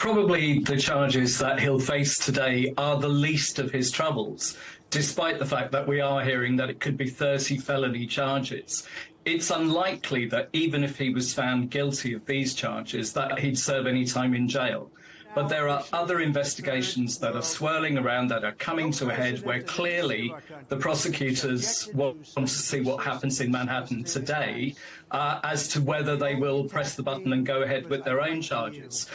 Probably the charges that he'll face today are the least of his troubles, despite the fact that we are hearing that it could be 30 felony charges. It's unlikely that even if he was found guilty of these charges, that he'd serve any time in jail. But there are other investigations that are swirling around, that are coming to a head, where clearly the prosecutors want to see what happens in Manhattan today as to whether they will press the button and go ahead with their own charges.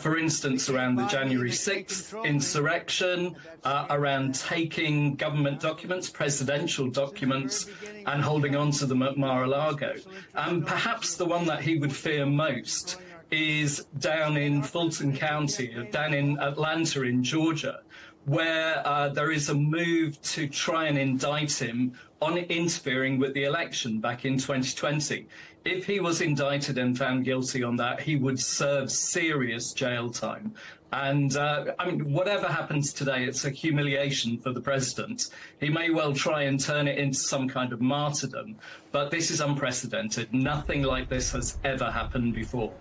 For instance, around the January 6th insurrection, around taking government documents, presidential documents, and holding on to them at Mar-a-Lago. And perhaps the one that he would fear most is down in Fulton County, down in Atlanta in Georgia, where there is a move to try and indict him on interfering with the election back in 2020. If he was indicted and found guilty on that, he would serve serious jail time. And, I mean, whatever happens today, it's a humiliation for the president. He may well try and turn it into some kind of martyrdom, but this is unprecedented. Nothing like this has ever happened before.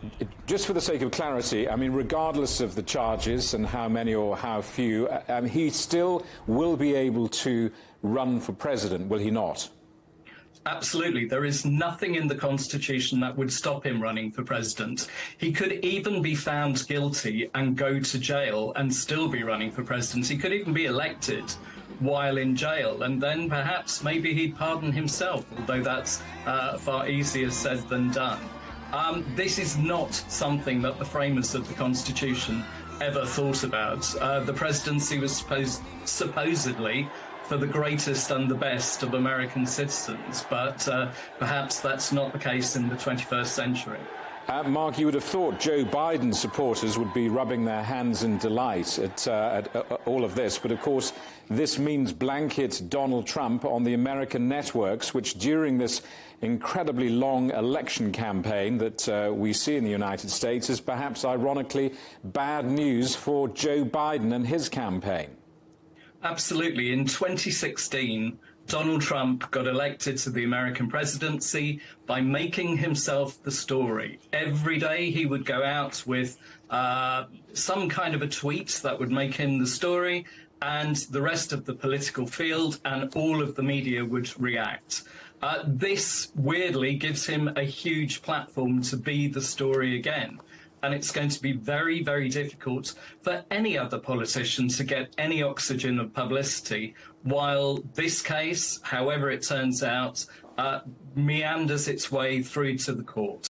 Just for the sake of clarity, I mean, regardless of the charges and how many or how few, he still will be able to run for president, will he not? Absolutely. There is nothing in the Constitution that would stop him running for president. He could even be found guilty and go to jail and still be running for president. He could even be elected while in jail, and then perhaps maybe he'd pardon himself, although that's far easier said than done. This is not something that the framers of the Constitution ever thought about. The presidency was supposedly for the greatest and the best of American citizens, but perhaps that's not the case in the 21st century. Mark, you would have thought Joe Biden's supporters would be rubbing their hands in delight at all of this, but of course this means blanket Donald Trump on the American networks, which during this incredibly long election campaign that we see in the United States is perhaps ironically bad news for Joe Biden and his campaign. Absolutely. In 2016, Donald Trump got elected to the American presidency by making himself the story. Every day he would go out with some kind of a tweet that would make him the story, and the rest of the political field and all of the media would react. This, weirdly, gives him a huge platform to be the story again. And it's going to be very, very difficult for any other politician to get any oxygen of publicity while this case, however it turns out, meanders its way through to the court.